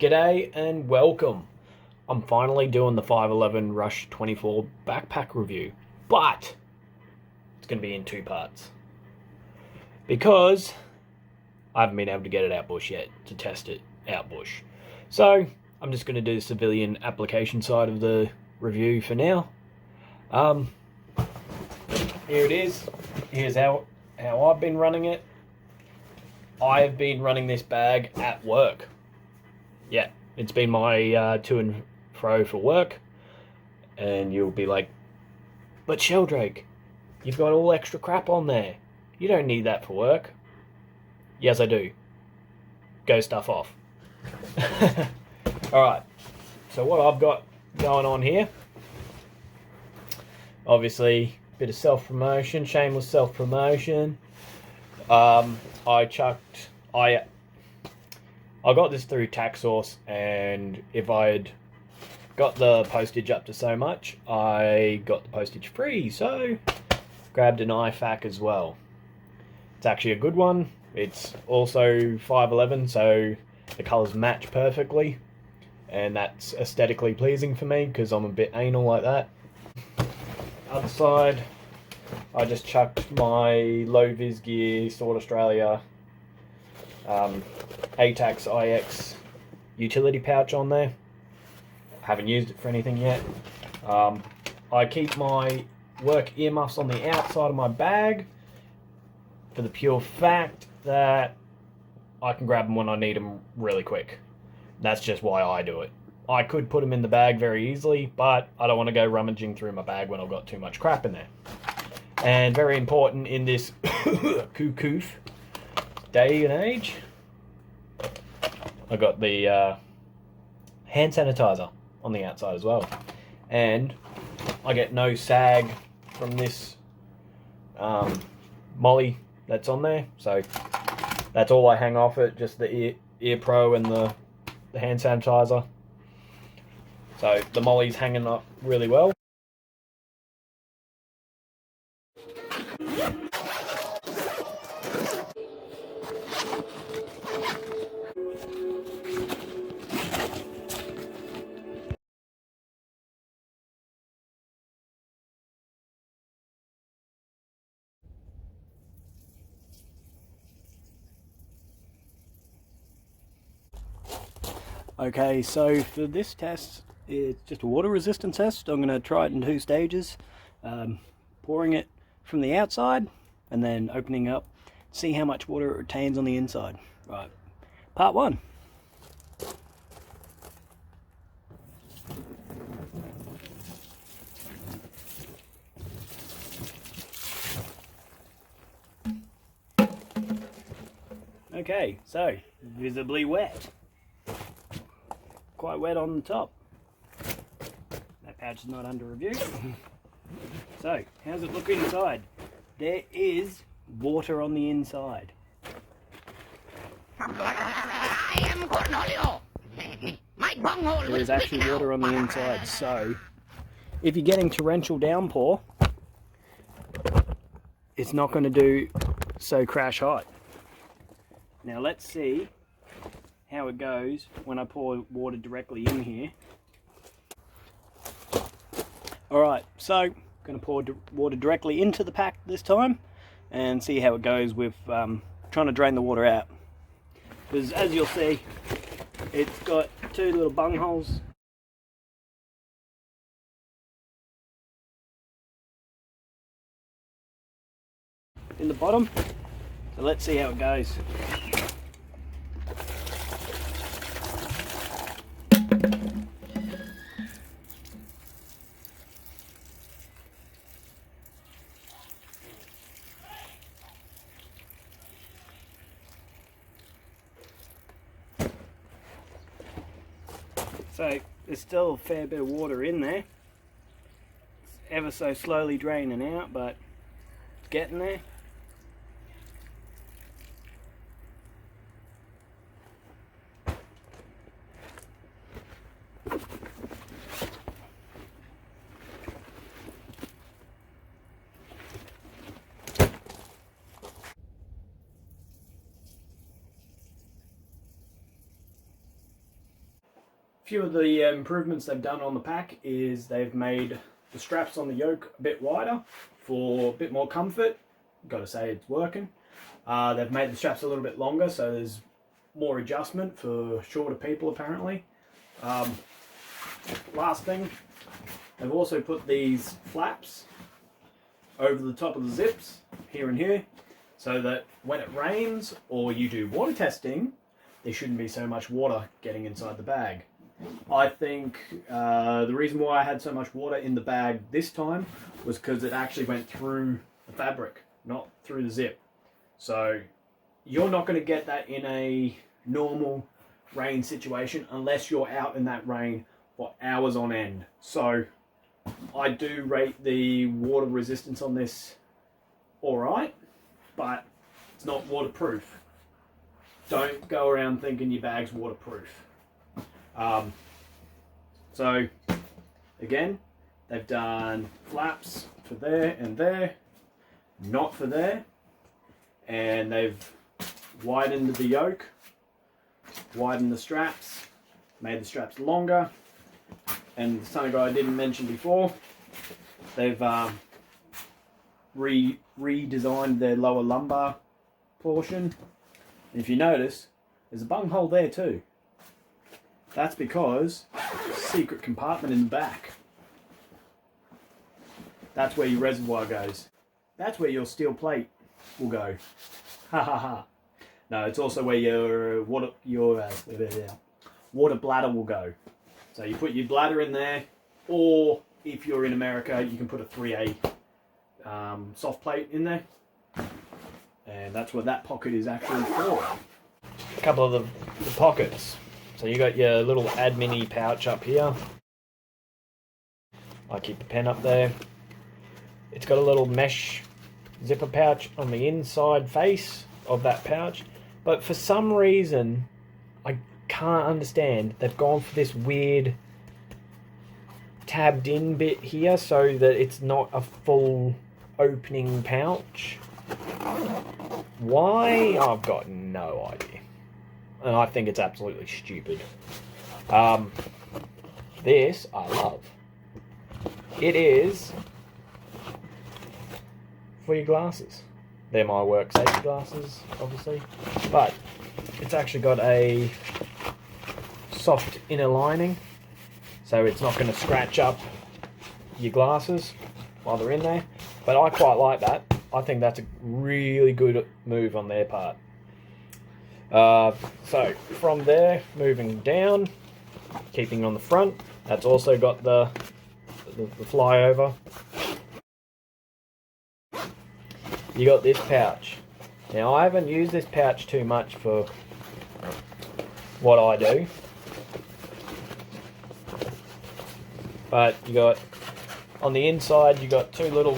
G'day and welcome. I'm finally doing the 511 Rush24 backpack review, but it's going to be in two parts because I haven't been able to get it out bush yet to test it out bush. So I'm just going to do the civilian application side of the review for now. Here it is. Here's how I've been running it. I have been running this bag at work. Yeah, it's been my to and fro for work. And you'll be like, but Sheldrake, you've got all extra crap on there. You don't need that for work. Yes, I do. Go stuff off. Alright, so what I've got going on here, obviously, bit of self-promotion, shameless self-promotion. I got this through TaxSource, and if I had got the postage up to so much, I got the postage free, so grabbed an IFAC as well. It's actually a good one. It's also 511, so the colours match perfectly, and that's aesthetically pleasing for me because I'm a bit anal like that. Other side, I just chucked my low vis gear Sword Australia ATAX IX utility pouch on there. Haven't used it for anything yet. I keep my work earmuffs on the outside of my bag for the pure fact that I can grab them when I need them really quick. That's just why I do it. I could put them in the bag very easily, but I don't want to go rummaging through my bag when I've got too much crap in there. And very important in this cuckoo day and age, I got the hand sanitizer on the outside as well. And I get no sag from this molly that's on there, so that's all I hang off it, just the ear pro and the hand sanitizer. So the molly's hanging up really well. Okay, so for this test, it's just a water resistance test. I'm going to try it in two stages. Pouring it from the outside and then opening up, see how much water it retains on the inside. Right, part one. Okay, so visibly wet. Quite wet on the top. That pouch is not under review. So, how's it look inside? There is water on the inside. There is actually water on the inside, so if you're getting torrential downpour, it's not going to do so crash hot. Now let's see how it goes when I pour water directly in here. Alright, so I'm going to pour water directly into the pack this time and see how it goes with trying to drain the water out. Because as you'll see, it's got two little bung holes. In the bottom, so let's see how it goes. So there's still a fair bit of water in there. It's ever so slowly draining out, but it's getting there. few of the improvements they've done on the pack is they've made the straps on the yoke a bit wider for a bit more comfort. Got to say it's working. They've made the straps a little bit longer, so there's more adjustment for shorter people apparently. Last thing, they've also put these flaps over the top of the zips here and here, so that when it rains or you do water testing, there shouldn't be so much water getting inside the bag. I think the reason why I had so much water in the bag this time was because it actually went through the fabric, not through the zip. So you're not going to get that in a normal rain situation unless you're out in that rain for hours on end. So I do rate the water resistance on this alright, but it's not waterproof. Don't go around thinking your bag's waterproof. So again, they've done flaps for there and there, not for there, and they've widened the yoke, widened the straps, made the straps longer, and something I didn't mention before, they've redesigned their lower lumbar portion. And if you notice, there's a bunghole there too. That's because secret compartment in the back. That's where your reservoir goes. That's where your steel plate will go. Ha ha ha. No, it's also where your water bladder will go. So you put your bladder in there, or if you're in America, you can put a 3A soft plate in there. And that's what that pocket is actually for. A couple of the pockets. So you got your little admin-y pouch up here. I keep the pen up there. It's got a little mesh zipper pouch on the inside face of that pouch. But for some reason, I can't understand, they've gone for this weird tabbed in bit here so that it's not a full opening pouch. Why? I've got no idea. And I think it's absolutely stupid. This I love. It is for your glasses. They're my work safety glasses, obviously. But it's actually got a soft inner lining, so it's not going to scratch up your glasses while they're in there. But I quite like that. I think that's a really good move on their part. So from there, moving down, keeping on the front, that's also got the flyover. You got this pouch. Now I haven't used this pouch too much for what I do, but you got on the inside you got two little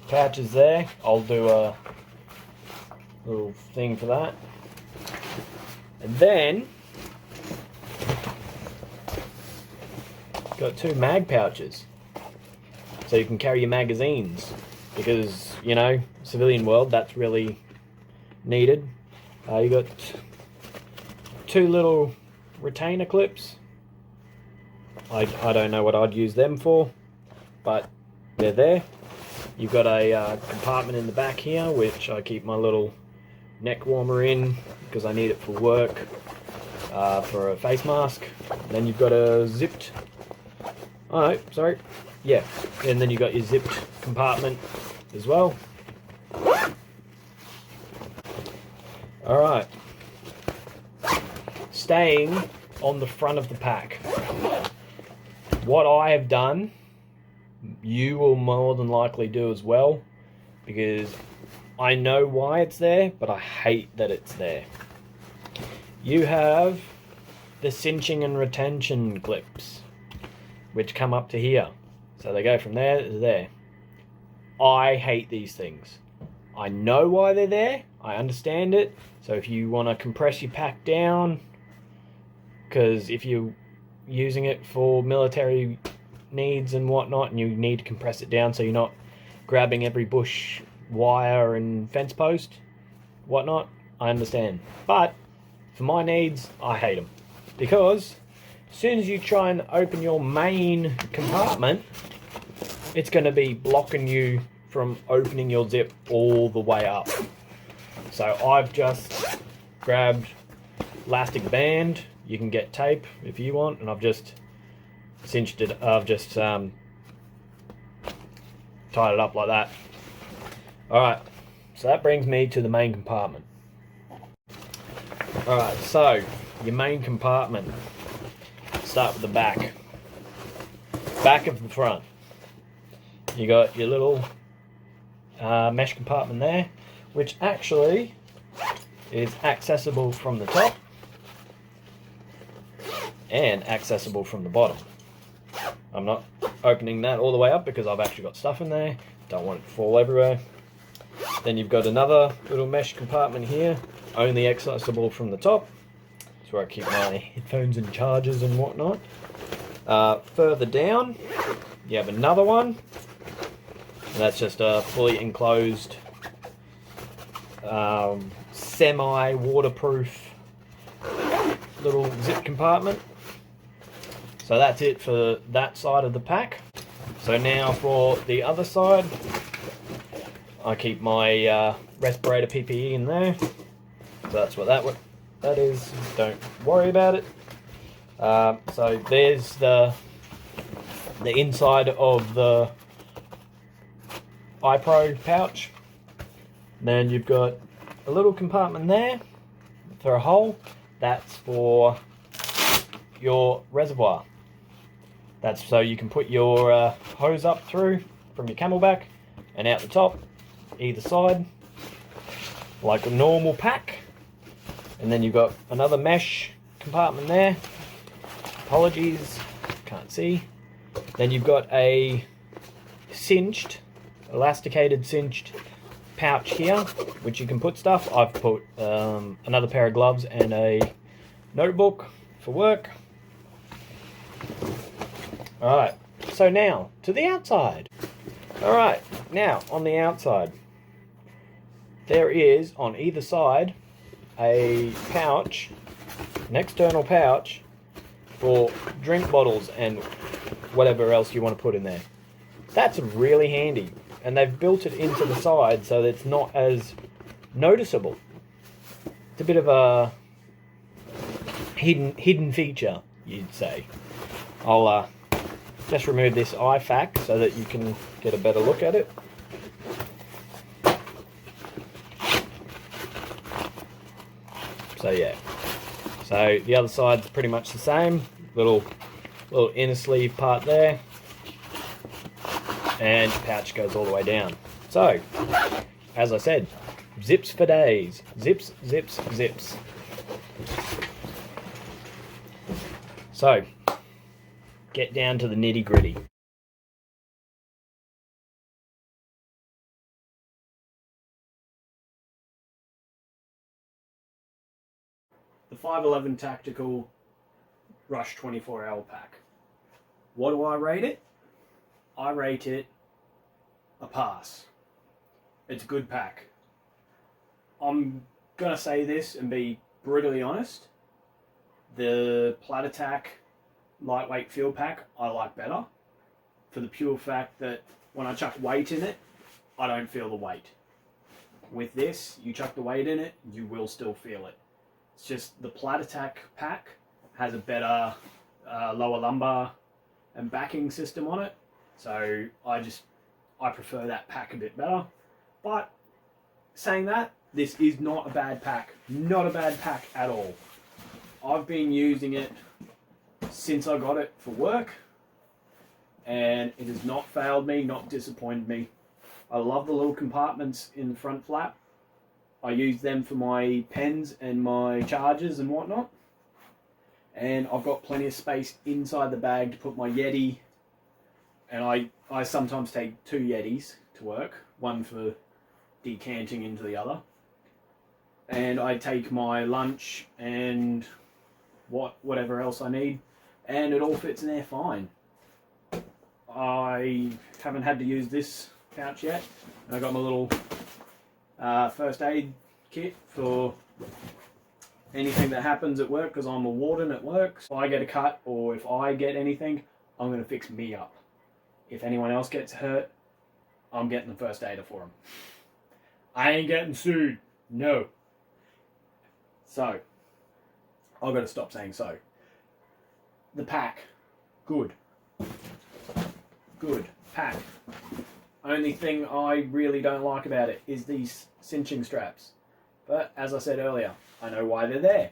pouches there. I'll do a little thing for that, and then got two mag pouches so you can carry your magazines, because you know, civilian world, that's really needed. You got two little retainer clips. I don't know what I'd use them for, but they're there. You've got a compartment in the back here, which I keep my little neck warmer in because I need it for work, for a face mask. And then you've got a zipped, oh no, sorry, yeah, and then you've got your zipped compartment as well. Alright, staying on the front of the pack, what I have done, you will more than likely do as well, because I know why it's there, but I hate that it's there. You have the cinching and retention clips, which come up to here. So they go from there to there. I hate these things. I know why they're there. I understand it. So if you want to compress your pack down, because if you're using it for military needs and whatnot, and you need to compress it down so you're not grabbing every bush wire and fence post, whatnot, I understand. But for my needs, I hate them. because as soon as you try and open your main compartment, it's going to be blocking you from opening your zip all the way up. So I've just grabbed elastic band. You can get tape if you want, and I've just cinched it. I've just tied it up like that. Alright, so that brings me to the main compartment. Alright, so your main compartment. Start with the back. Back of the front. You got your little mesh compartment there, which actually is accessible from the top and accessible from the bottom. I'm not opening that all the way up because I've actually got stuff in there. Don't want it to fall everywhere. Then you've got another little mesh compartment here, only accessible from the top. That's where I keep my headphones and chargers and whatnot. Further down, you have another one. And that's just a fully enclosed, semi-waterproof little zip compartment. So that's it for that side of the pack. So now for the other side, I keep my respirator PPE in there. So that's what that is. Don't worry about it. So there's the inside of the iPro pouch. Then you've got a little compartment there for a hole. That's for your reservoir. That's so you can put your hose up through from your Camelback and out the top, either side, like a normal pack. And then you've got another mesh compartment there. Apologies, can't see. Then you've got a elasticated cinched pouch here, which you can put stuff. I've put another pair of gloves and a notebook for work. Alright, so now to the outside. Alright, now on the outside, there is on either side a pouch, an external pouch for drink bottles and whatever else you want to put in there. That's really handy, and they've built it into the side so that it's not as noticeable. It's a bit of a hidden feature, you'd say. I'll just remove this IFAC so that you can get a better look at it. So yeah, so the other side's pretty much the same. Little inner sleeve part there, and pouch goes all the way down. So, as I said, zips for days. Zips, zips, zips. So, get down to the nitty gritty. The 511 Tactical Rush24 L pack. What do I rate it? I rate it a pass. It's a good pack. I'm gonna say this and be brutally honest. The Plat Attack lightweight field pack I like better, for the pure fact that when I chuck weight in it, I don't feel the weight. With this, you chuck the weight in it, you will still feel it. It's just the Plat Attack pack has a better lower lumbar and backing system on it, so I prefer that pack a bit better. But saying that, this is not a bad pack. Not a bad pack at all. I've been using it since I got it for work, and it has not failed me, not disappointed me. I love the little compartments in the front flap. I use them for my pens and my chargers and whatnot. And I've got plenty of space inside the bag to put my Yeti. And I sometimes take 2 Yetis to work, one for decanting into the other. And I take my lunch and whatever else I need, and it all fits in there fine. I haven't had to use this pouch yet, and I got my little first aid kit for anything that happens at work, because I'm a warden at work, if I get a cut or if I get anything, I'm going to fix me up. If anyone else gets hurt, I'm getting the first aider for them. I ain't getting sued. No. So, I've got to stop saying so. The pack. Good. Good. Pack. Only thing I really don't like about it is these cinching straps. But, as I said earlier, I know why they're there.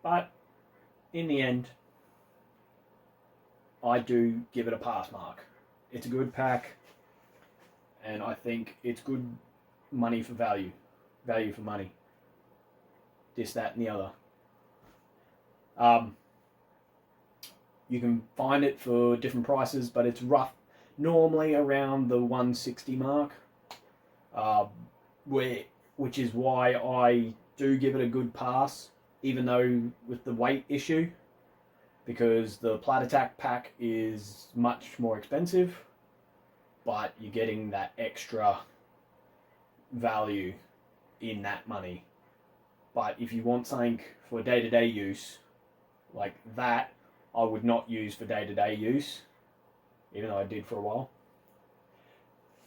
But, in the end, I do give it a pass mark. It's a good pack, and I think it's good money for value. Value for money. This, that, and the other. You can find it for different prices, but it's normally around the 160 mark, which is why I do give it a good pass, even though with the weight issue, because the Plat Attack pack is much more expensive, but you're getting that extra value in that money. But if you want something for day-to-day use, like that, I would not use for day-to-day use, even though I did for a while.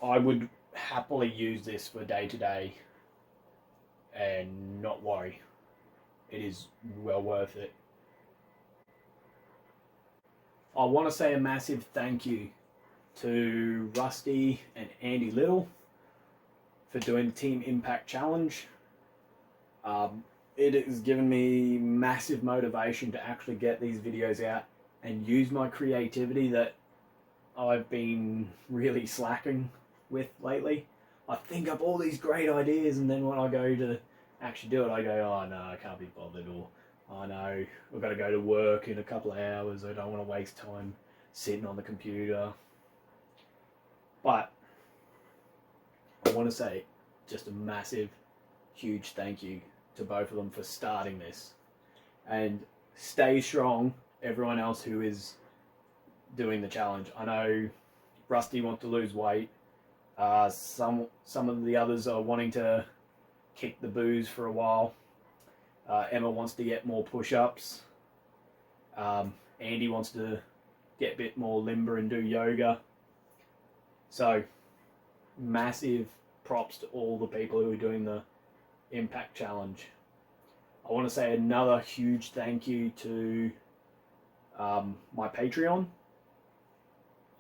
I would happily use this for day-to-day and not worry. It is well worth it. I want to say a massive thank you to Rusty and Andy Little for doing the Team Impact Challenge. It has given me massive motivation to actually get these videos out and use my creativity that I've been really slacking with lately. I think up all these great ideas, and then when I go to actually do it, I go, oh no, I can't be bothered, or oh no, I've got to go to work in a couple of hours, I don't want to waste time sitting on the computer. But I want to say just a massive, huge thank you to both of them for starting this. And stay strong, everyone else who is doing the challenge. I know Rusty wants to lose weight. Some of the others are wanting to kick the booze for a while. Emma wants to get more push-ups. Andy wants to get a bit more limber and do yoga. So, massive props to all the people who are doing the Impact Challenge. I want to say another huge thank you to my Patreon.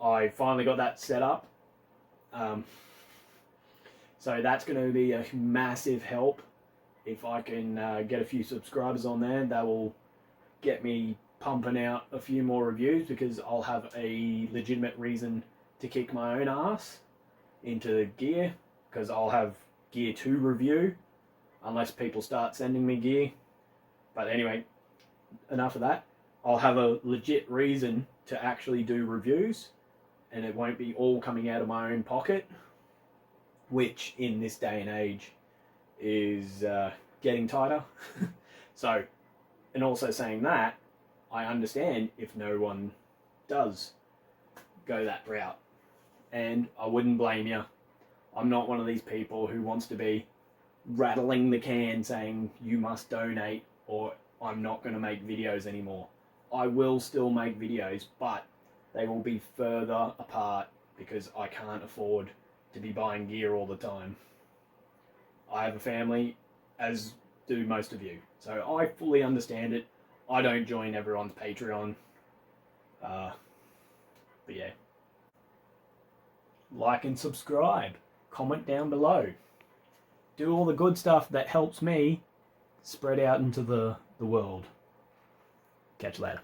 I finally got that set up. So that's going to be a massive help. If I can get a few subscribers on there, that will get me pumping out a few more reviews, because I'll have a legitimate reason to kick my own ass into gear, because I'll have gear to review unless people start sending me gear. But anyway, enough of that. I'll have a legit reason to actually do reviews, and it won't be all coming out of my own pocket, which in this day and age is getting tighter. So, and also saying that, I understand if no one does go that route, and I wouldn't blame you. I'm not one of these people who wants to be rattling the can saying you must donate or I'm not going to make videos anymore. I will still make videos, but they will be further apart because I can't afford to be buying gear all the time. I have a family, as do most of you, so I fully understand it. I don't join everyone's Patreon, but yeah. Like and subscribe, comment down below. Do all the good stuff that helps me spread out into the world. Catch you later.